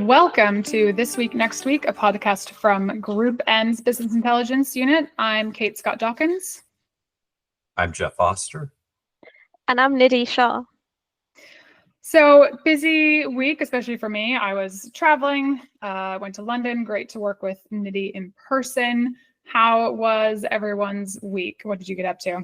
Welcome to This Week, Next Week, a podcast from Group N's Business Intelligence Unit. I'm Kate Scott Dawkins. I'm Jeff Foster. And I'm Nidhi Shah. So busy week, especially for me. I was traveling, went to London. Great to work with Nidhi in person. How was everyone's week? What did you get up to?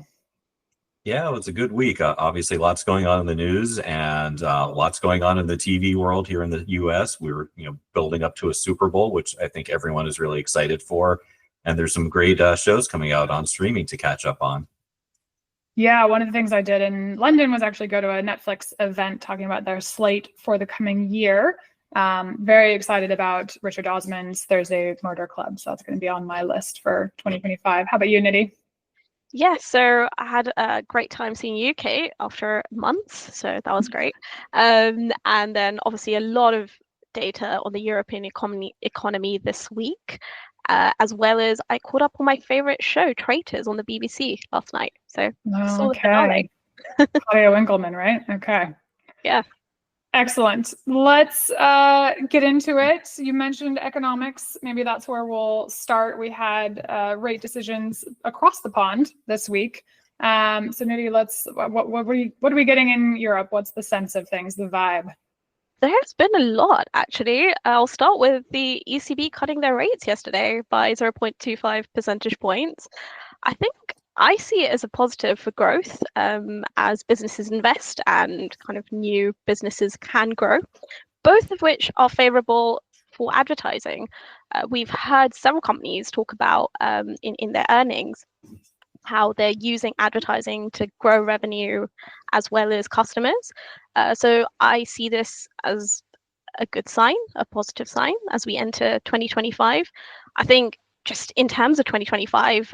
Yeah, it was a good week. Obviously, lots going on in the news and lots going on in the TV world here in the US. We were, building up to a Super Bowl, which I think everyone is really excited for. And there's some great shows coming out on streaming to catch up on. Yeah, one of the things I did in London was actually go to a Netflix event talking about their slate for the coming year. Very excited about Richard Osman's Thursday Murder Club. So that's going to be on my list for 2025. How about you, Nidhi? Yeah, so I had a great time seeing you, Kate, after months. So that was great. And then obviously a lot of data on the European economy this week, as well as I caught up on my favorite show, Traitors, on the BBC last night. So saw the finale. Claudia Winkleman, right? Okay. Yeah. Excellent. Let's get into it. You mentioned economics. Maybe that's where we'll start. We had rate decisions across the pond this week. So Nidhi, what are we getting in Europe? What's the sense of things, the vibe? There's been a lot, actually. I'll start with the ECB cutting their rates yesterday by 0.25 percentage points. I see it as a positive for growth as businesses invest and kind of new businesses can grow, both of which are favorable for advertising. We've heard several companies talk about in their earnings how they're using advertising to grow revenue as well as customers. So I see this as a good sign, a positive sign as we enter 2025. I think just in terms of 2025,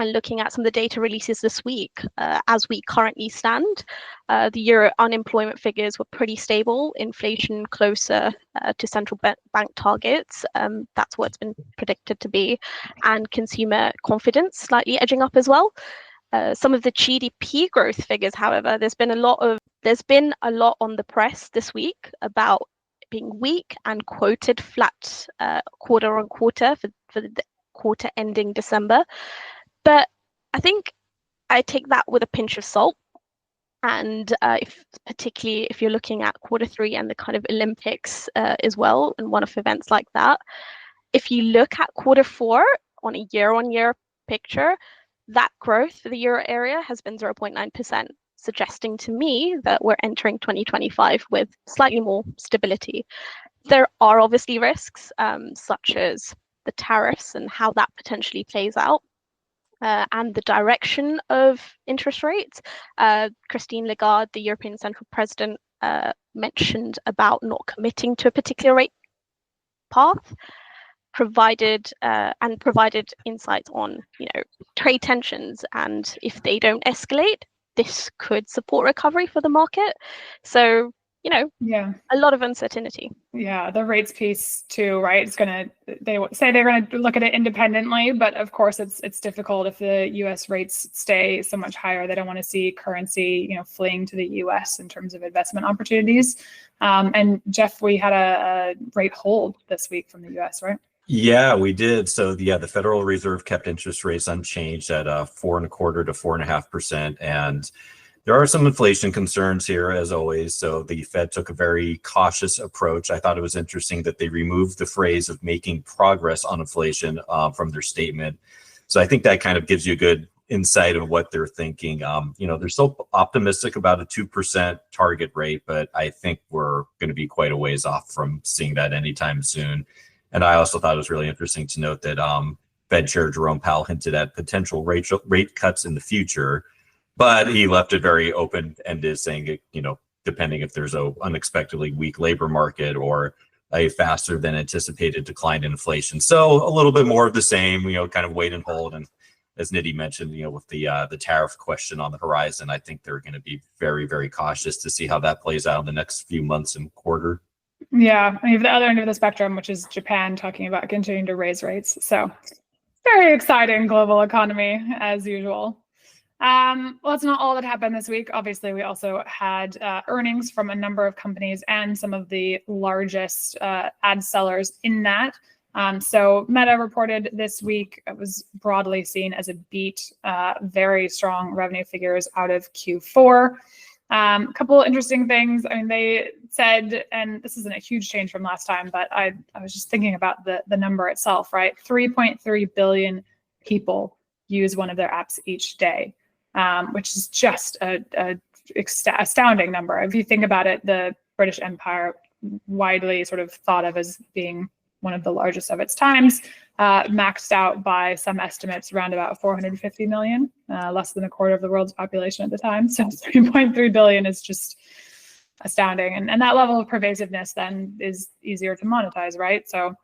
and looking at some of the data releases this week, as we currently stand, the Euro unemployment figures were pretty stable, inflation closer to central bank targets. That's what it's been predicted to be, and consumer confidence slightly edging up as well. Some of the GDP growth figures, however, there's been a lot on the press this week about being weak and quoted flat quarter on quarter for the quarter ending December. But I think I take that with a pinch of salt. And particularly if you're looking at quarter three and the kind of Olympics as well, and one-off events like that, if you look at quarter four on a year-on-year picture, that growth for the euro area has been 0.9%, suggesting to me that we're entering 2025 with slightly more stability. There are obviously risks, such as the tariffs and how that potentially plays out. And the direction of interest rates. Christine Lagarde, the European Central President, mentioned about not committing to a particular rate path, provided insights on trade tensions, and if they don't escalate, this could support recovery for the market. So a lot of uncertainty. Yeah, the rates piece too, right? They say they're gonna look at it independently, but of course it's difficult if the US rates stay so much higher. They don't want to see currency, fleeing to the US in terms of investment opportunities. And Jeff, we had a rate hold this week from the US, right? Yeah, we did. So the Federal Reserve kept interest rates unchanged at 4.25% to 4.5%, and there are some inflation concerns here, as always. So the Fed took a very cautious approach. I thought it was interesting that they removed the phrase of making progress on inflation from their statement. So I think that kind of gives you a good insight of what they're thinking. They're still optimistic about a 2% target rate, but I think we're going to be quite a ways off from seeing that anytime soon. And I also thought it was really interesting to note that Fed Chair Jerome Powell hinted at potential rate cuts in the future. But he left it very open-ended, saying, depending if there's a unexpectedly weak labor market or a faster than anticipated decline in inflation. So a little bit more of the same, kind of wait and hold. And as Nidhi mentioned, with the tariff question on the horizon, I think they're going to be very, very cautious to see how that plays out in the next few months and quarter. Yeah, and you have the other end of the spectrum, which is Japan talking about continuing to raise rates. So very exciting global economy as usual. Well, that's not all that happened this week. Obviously, we also had earnings from a number of companies and some of the largest ad sellers in that. So Meta reported this week. It was broadly seen as a beat, very strong revenue figures out of Q4. A couple interesting things. I mean, they said, and this isn't a huge change from last time, but I was just thinking about the number itself, right? 3.3 billion people use one of their apps each day. Which is just a astounding number. If you think about it, the British Empire, widely sort of thought of as being one of the largest of its times, maxed out by some estimates around about 450 million, less than a quarter of the world's population at the time. So 3.3 billion is just astounding. And that level of pervasiveness then is easier to monetize, right? So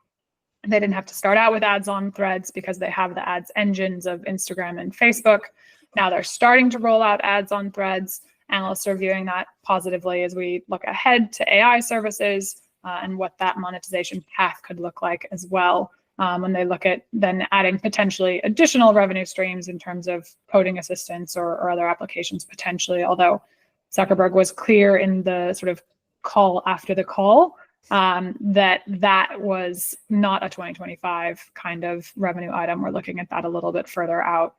they didn't have to start out with ads on Threads because they have the ads engines of Instagram and Facebook. Now they're starting to roll out ads on Threads. Analysts are viewing that positively as we look ahead to AI services and what that monetization path could look like as well. When they look at then adding potentially additional revenue streams in terms of coding assistance or other applications potentially, although Zuckerberg was clear in the sort of call after the call that was not a 2025 kind of revenue item. We're looking at that a little bit further out.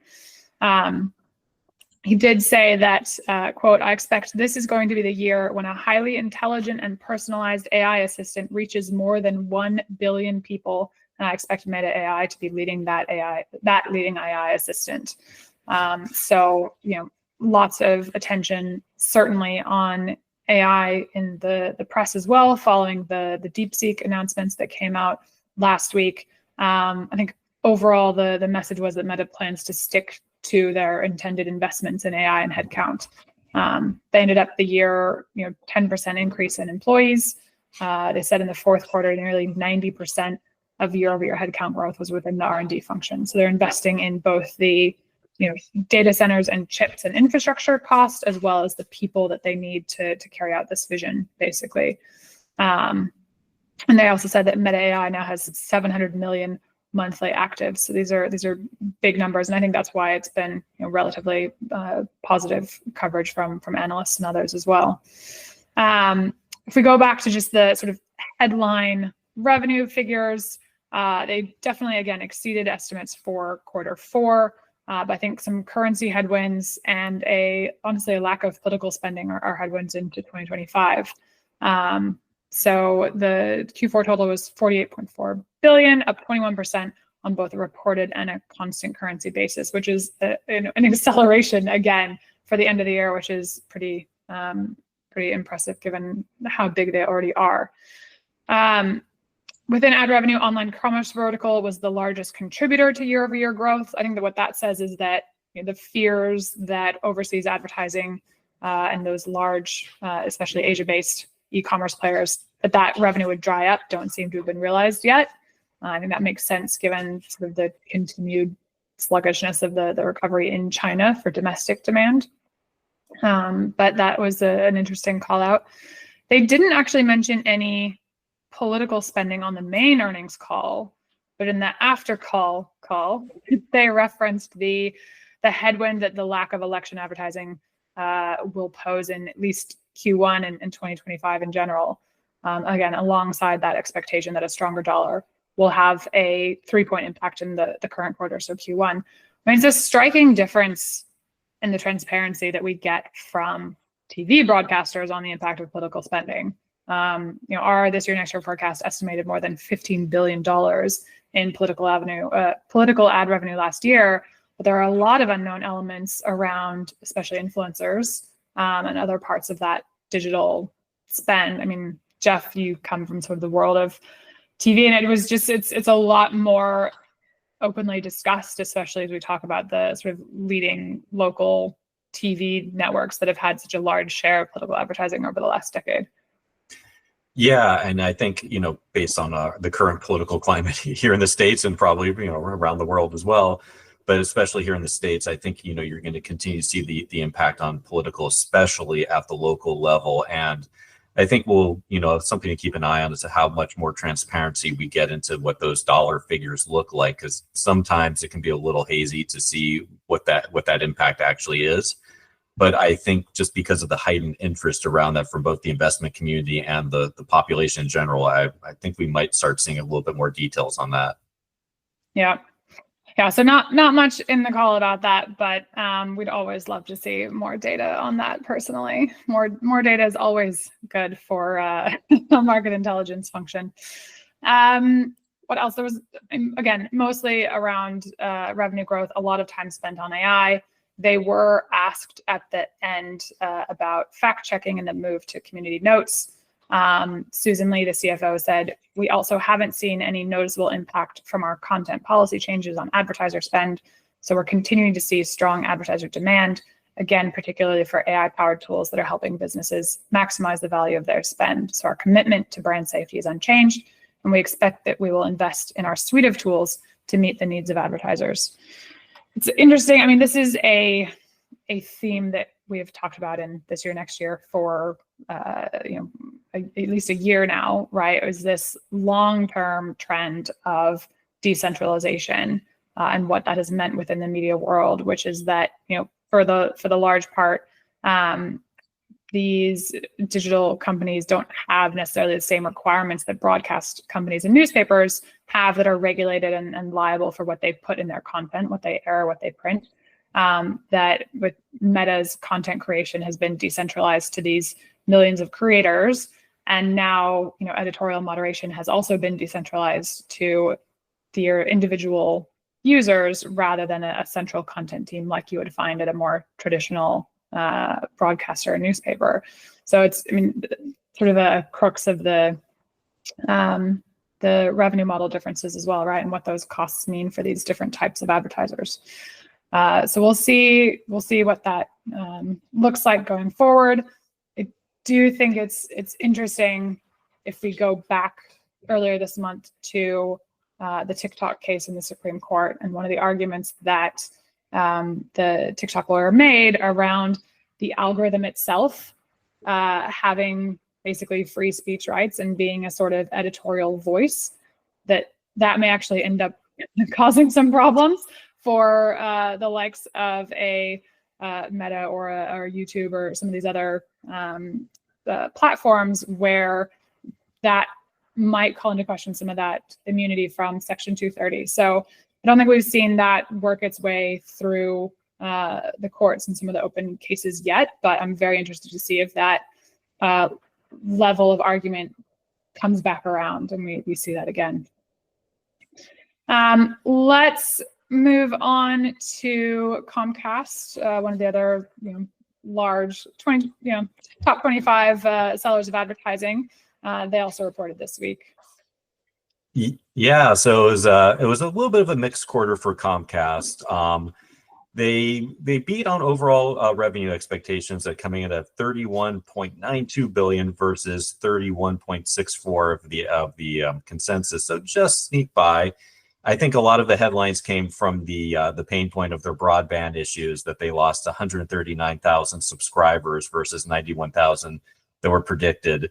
He did say that, quote, "I expect this is going to be the year when a highly intelligent and personalized AI assistant reaches more than 1 billion people. And I expect Meta AI to be leading that leading AI assistant." So, lots of attention certainly on AI in the press as well, following the DeepSeek announcements that came out last week. I think overall the message was that Meta plans to stick to their intended investments in AI and headcount. They ended up the year, 10% increase in employees. They said in the fourth quarter, nearly 90% of year-over-year headcount growth was within the R&D function. So they're investing in both the data centers and chips and infrastructure cost, as well as the people that they need to carry out this vision, basically. And they also said that Meta AI now has 700 million monthly actives. So these are big numbers, and I think that's why it's been relatively positive coverage from analysts and others as well. If we go back to just the sort of headline revenue figures, they definitely again exceeded estimates for Q4. But I think some currency headwinds and honestly a lack of political spending are headwinds into 2025. So the Q4 total was 48.4 billion, up 21% on both a reported and a constant currency basis, which is an acceleration again for the end of the year, which is pretty impressive given how big they already are. Within ad revenue, online commerce vertical was the largest contributor to year-over-year growth. I think that what that says is that the fears that overseas advertising and those large, especially Asia-based e-commerce players, that revenue would dry up don't seem to have been realized yet. I think that makes sense given sort of the continued sluggishness of the recovery in China for domestic demand. But that was an interesting call out. They didn't actually mention any political spending on the main earnings call, but in the after call, they referenced the headwind that the lack of election advertising will pose in at least Q1 and 2025 in general. Again, alongside that expectation that a stronger dollar will have a 3-point impact in the current quarter, so Q1. I mean, it's a striking difference in the transparency that we get from TV broadcasters on the impact of political spending. Our this year, next year forecast estimated more than $15 billion in political ad revenue last year, but there are a lot of unknown elements around, especially influencers and other parts of that digital spend. I mean, Jeff, you come from sort of the world of TV, and it was just it's a lot more openly discussed, especially as we talk about the sort of leading local TV networks that have had such a large share of political advertising over the last decade. Yeah, and I think, based on the current political climate here in the States and probably, around the world as well, but especially here in the States, I think, you're going to continue to see the impact on political, especially at the local level. And I think we'll, something to keep an eye on is how much more transparency we get into what those dollar figures look like, because sometimes it can be a little hazy to see what that impact actually is. But I think just because of the heightened interest around that from both the investment community and the population in general, I think we might start seeing a little bit more details on that. Yeah. Yeah, so not much in the call about that, but we'd always love to see more data on that personally. More data is always good for a market intelligence function. What else? There was, again, mostly around revenue growth, a lot of time spent on AI. They were asked at the end about fact checking and the move to community notes. Susan Lee, the CFO, said, "We also haven't seen any noticeable impact from our content policy changes on advertiser spend. So we're continuing to see strong advertiser demand, again, particularly for AI-powered tools that are helping businesses maximize the value of their spend. So our commitment to brand safety is unchanged, and we expect that we will invest in our suite of tools to meet the needs of advertisers." It's interesting. I mean, this is a theme that we have talked about in This Year, Next Year for at least a year now, right? It was this long-term trend of decentralization and what that has meant within the media world, which is that, for the large part, these digital companies don't have necessarily the same requirements that broadcast companies and newspapers have that are regulated and liable for what they put in their content, what they air, what they print. That with Meta's content creation has been decentralized to these millions of creators. And now, editorial moderation has also been decentralized to their individual users rather than a central content team like you would find at a more traditional broadcaster or newspaper. So it's, sort of a crux of the revenue model differences as well, right? And what those costs mean for these different types of advertisers. So we'll see what that looks like going forward. I do think it's interesting if we go back earlier this month to the TikTok case in the Supreme Court, and one of the arguments that the TikTok lawyer made around the algorithm itself having basically free speech rights and being a sort of editorial voice, that may actually end up causing some problems for the likes of a Meta or YouTube or some of these other platforms, where that might call into question some of that immunity from Section 230. So I don't think we've seen that work its way through the courts and some of the open cases yet, but I'm very interested to see if that level of argument comes back around and we see that again. Let's move on to Comcast, one of the other large top 25 sellers of advertising. They also reported this week. Yeah, so it was a little bit of a mixed quarter for Comcast. They beat on overall revenue expectations at coming in at $31.92 billion versus $31.64 of the consensus. So just sneak by. I think a lot of the headlines came from the pain point of their broadband issues, that they lost 139,000 subscribers versus 91,000 that were predicted.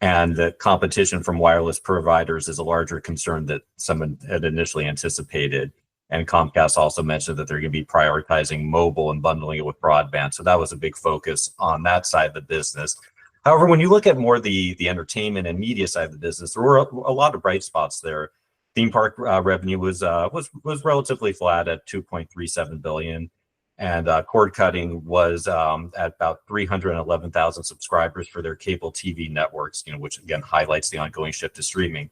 And the competition from wireless providers is a larger concern that someone had initially anticipated. And Comcast also mentioned that they're going to be prioritizing mobile and bundling it with broadband. So that was a big focus on that side of the business. However, when you look at more the entertainment and media side of the business, there were a lot of bright spots there. Theme park revenue was relatively flat at $2.37 billion. And cord cutting was at about 311,000 subscribers for their cable TV networks, which again highlights the ongoing shift to streaming.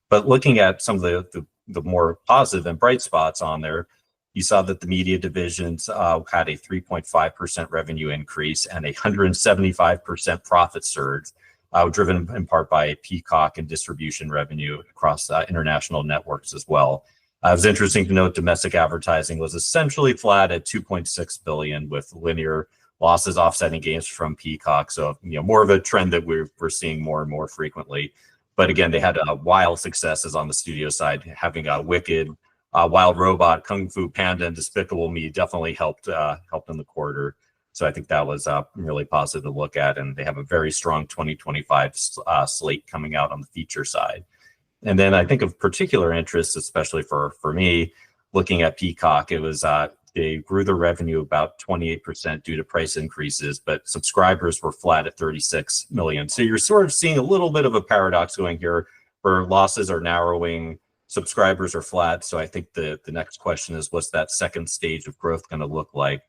But looking at some of the more positive and bright spots on there, you saw that the media divisions had a 3.5% revenue increase and a 175% profit surge, driven in part by Peacock and distribution revenue across international networks as well. It was interesting to note domestic advertising was essentially flat at $2.6 billion, with linear losses offsetting gains from Peacock. So, more of a trend that we're seeing more and more frequently. But again, they had wild successes on the studio side, having Wicked, Wild Robot, Kung Fu Panda, and Despicable Me definitely helped in the quarter. So I think that was really positive to look at, and they have a very strong 2025 slate coming out on the feature side. And then I think of particular interest, especially for me, looking at Peacock, it was they grew their revenue about 28% due to price increases, but subscribers were flat at 36 million. So you're sort of seeing a little bit of a paradox going here, where losses are narrowing, subscribers are flat. So I think the next question is, what's that second stage of growth going to look like?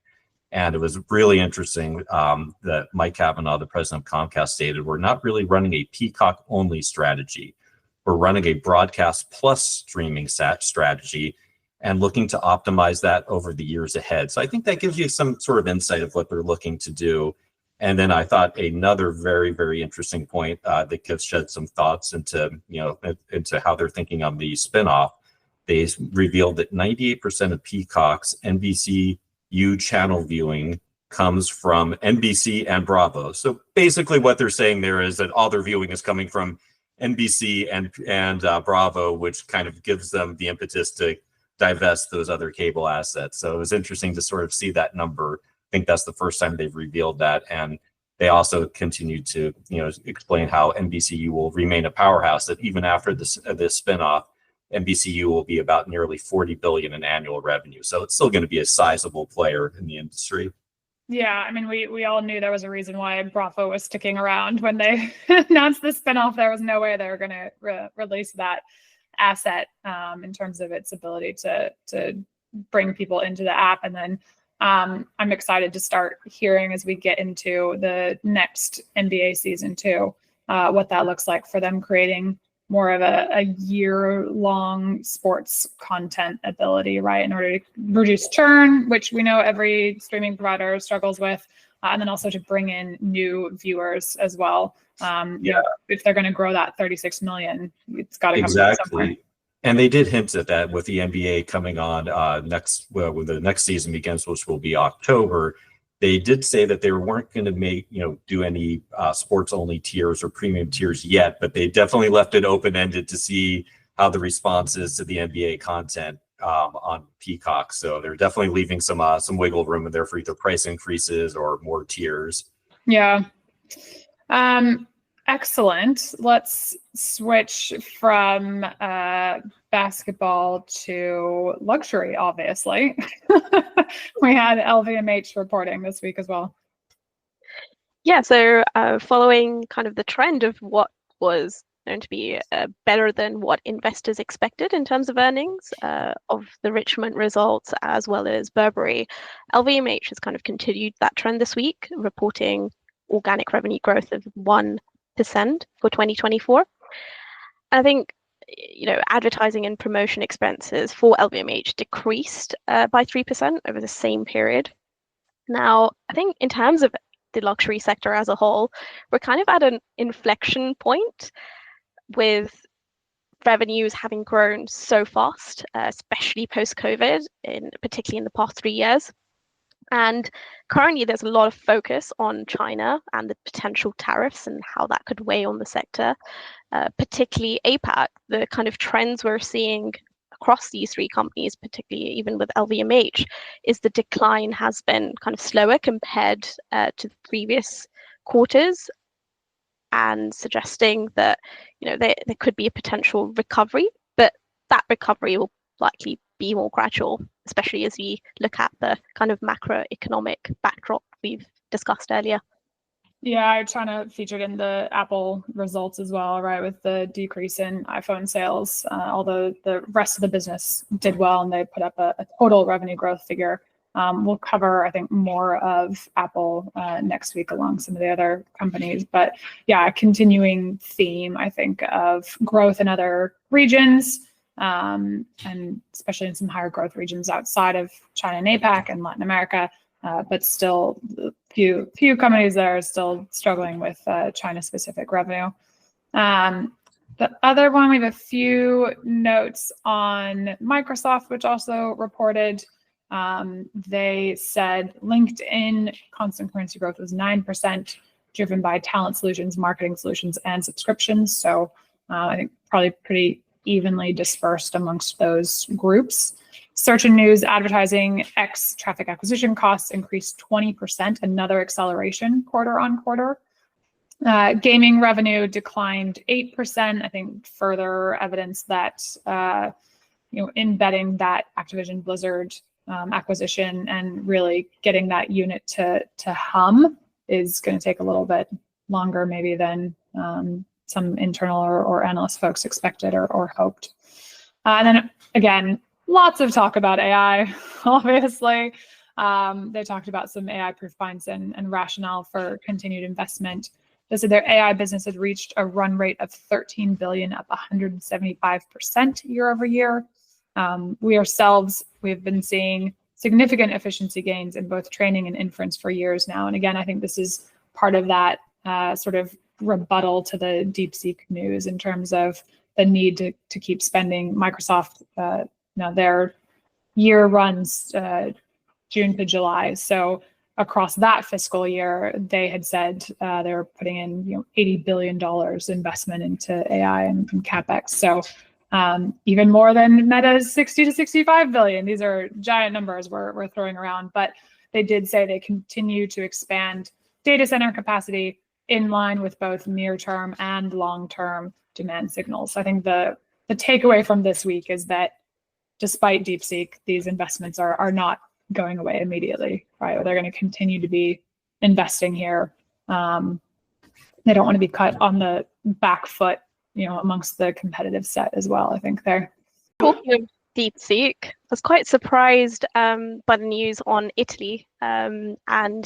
And it was really interesting that Mike Cavanaugh, the president of Comcast, stated, we're not really running a Peacock only strategy. We're running a broadcast plus streaming strategy and looking to optimize that over the years ahead. So I think that gives you some sort of insight of what they're looking to do. And then I thought another very, very interesting point that could shed some thoughts into, into how they're thinking on the spinoff. They revealed that 98% of Peacock's NBCU channel viewing comes from NBC and Bravo. So basically what they're saying there is that all their viewing is coming from NBC and Bravo, which kind of gives them the impetus to divest those other cable assets. So it was interesting to sort of see that number. I think that's the first time they've revealed that. And they also continued to, explain how NBCU will remain a powerhouse, that even after this spinoff, NBCU will be about nearly 40 billion in annual revenue. So it's still going to be a sizable player in the industry. Yeah, I mean, we all knew there was a reason why Bravo was sticking around when they announced the spinoff. There was no way they were going to release that asset in terms of its ability to bring people into the app. And then I'm excited to start hearing as we get into the next NBA season too, what that looks like for them creating more of a year-long sports content ability, right? In order to reduce churn, which we know every streaming provider struggles with, and then also to bring in new viewers as well. If they're going to grow that 36 million, it's got to come from somewhere. And they did hint at that with the NBA coming on when the next season begins, which will be October. They did say that they weren't going to do any sports only tiers or premium tiers yet, but they definitely left it open ended to see how the response is to the NBA content on Peacock. So they're definitely leaving some wiggle room in there for either price increases or more tiers. Yeah. Excellent. Let's switch from basketball to luxury, obviously. We had LVMH reporting this week as well. Yeah, so following kind of the trend of what was going to be better than what investors expected in terms of earnings of the Richmond results as well as Burberry, LVMH has kind of continued that trend this week, reporting organic revenue growth of 1% for 2024. I think, advertising and promotion expenses for LVMH decreased by 3% over the same period. Now, I think in terms of the luxury sector as a whole, we're kind of at an inflection point with revenues having grown so fast, especially post-COVID, particularly in the past 3 years. And currently there's a lot of focus on China and the potential tariffs and how that could weigh on the sector, particularly APAC. The kind of trends we're seeing across these three companies, particularly even with LVMH, is the decline has been kind of slower compared to the previous quarters, and suggesting that there could be a potential recovery, but that recovery will likely be more gradual, especially as we look at the kind of macroeconomic backdrop we've discussed earlier. Yeah, I'm trying to feature it in the Apple results as well, right? With the decrease in iPhone sales, although the rest of the business did well and they put up a total revenue growth figure. We'll cover, I think, more of Apple next week along some of the other companies. But yeah, a continuing theme, I think, of growth in other regions, and especially in some higher growth regions outside of China and APAC and Latin America. But still, few companies that are still struggling with China-specific revenue. The other one, we have a few notes on Microsoft, which also reported. They said LinkedIn constant currency growth was 9%, driven by talent solutions, marketing solutions, and subscriptions. So I think probably pretty evenly dispersed amongst those groups. Search and news advertising ex traffic acquisition costs increased 20%, another acceleration quarter on quarter. Gaming revenue declined 8%. I think further evidence that embedding that Activision Blizzard acquisition and really getting that unit to hum is going to take a little bit longer maybe than some internal or analyst folks expected or hoped. And then again, lots of talk about AI, obviously. They talked about some AI proof points and rationale for continued investment. They said their AI business had reached a run rate of $13 billion, up 175% year over year. We've been seeing significant efficiency gains in both training and inference for years now. And again, I think this is part of that sort of rebuttal to the DeepSeek news in terms of the need to keep spending. Microsoft, their year runs June to July. So across that fiscal year, they had said they were putting in $80 billion investment into AI and CapEx. So even more than Meta's 60 to 65 billion. These are giant numbers we're throwing around, but they did say they continue to expand data center capacity in line with both near-term and long-term demand signals. So I think the takeaway from this week is that despite DeepSeek, these investments are not going away immediately, right? They're going to continue to be investing here. They don't want to be cut on the back foot, amongst the competitive set as well. I think they're talking of DeepSeek. I was quite surprised by the news on Italy and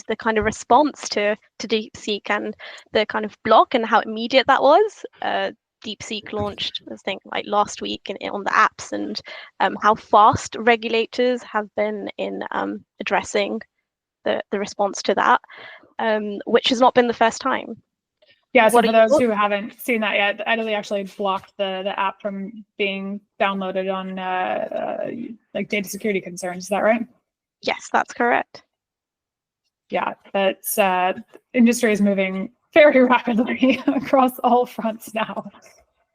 the kind of response to DeepSeek and the kind of block and how immediate that was. DeepSeek launched, I think, like last week on the apps, and how fast regulators have been in addressing the response to that, which has not been the first time. Yeah, so for those who haven't seen that yet, Italy actually blocked the app from being downloaded on like data security concerns. Is that right? Yes, that's correct. Yeah, that's industry is moving very rapidly across all fronts now.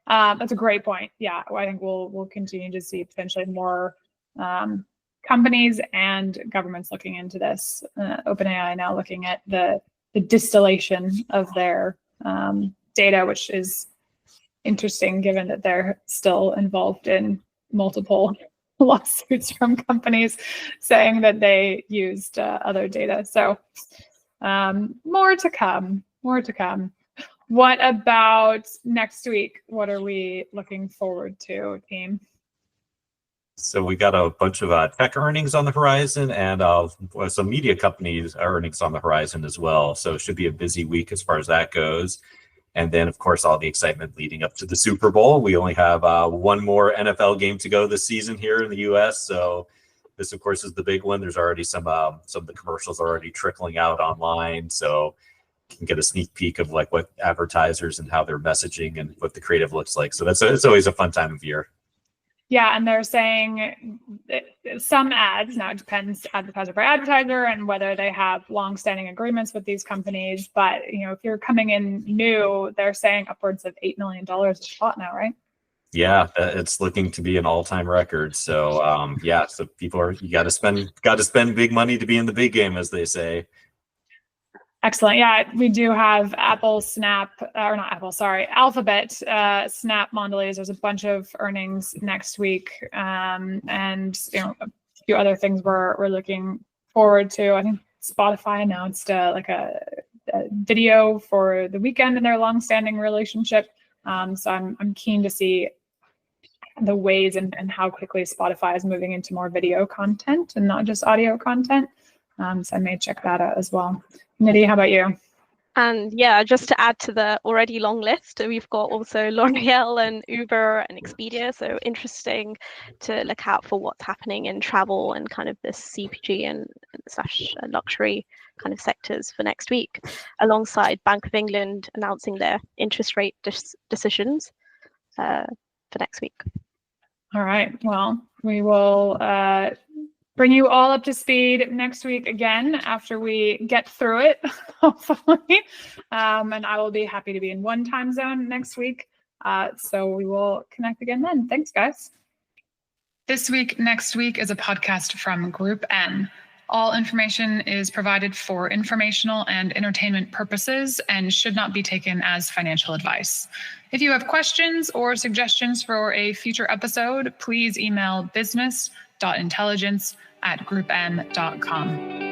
That's a great point. Yeah, I think we'll continue to see potentially more companies and governments looking into this. OpenAI now looking at the distillation of their data, which is interesting given that they're still involved in multiple lawsuits from companies saying that they used other data. So more to come. What about next week? What are we looking forward to, team? So we got a bunch of tech earnings on the horizon and some media companies earnings on the horizon as well. So it should be a busy week as far as that goes. And then, of course, all the excitement leading up to the Super Bowl. We only have one more NFL game to go this season here in the US. So this, of course, is the big one. There's already some of the commercials already trickling out online. So you can get a sneak peek of like what advertisers and how they're messaging and what the creative looks like. So it's always a fun time of year. Yeah, and they're saying some ads, now it depends advertiser by advertiser and whether they have long-standing agreements with these companies. But, if you're coming in new, they're saying upwards of $8 million a spot now, right? Yeah, it's looking to be an all-time record. So, so people you got to spend big money to be in the big game, as they say. Excellent. Yeah, we do have Alphabet, Snap, Snap, Mondelez. There's a bunch of earnings next week, and a few other things we're looking forward to. I think Spotify announced a video for the weekend in their long-standing relationship. So I'm keen to see the ways and how quickly Spotify is moving into more video content and not just audio content. So I may check that out as well. Nidhi, how about you? And yeah, just to add to the already long list, we've got also L'Oreal and Uber and Expedia. So interesting to look out for what's happening in travel and kind of this CPG and / luxury kind of sectors for next week, alongside Bank of England announcing their interest rate decisions for next week. All right. Well, we will bring you all up to speed next week again after we get through it, hopefully. And I will be happy to be in one time zone next week. So we will connect again then. Thanks, guys. This Week, Next Week is a podcast from Group M. All information is provided for informational and entertainment purposes and should not be taken as financial advice. If you have questions or suggestions for a future episode, please email business.intelligence@groupm.com.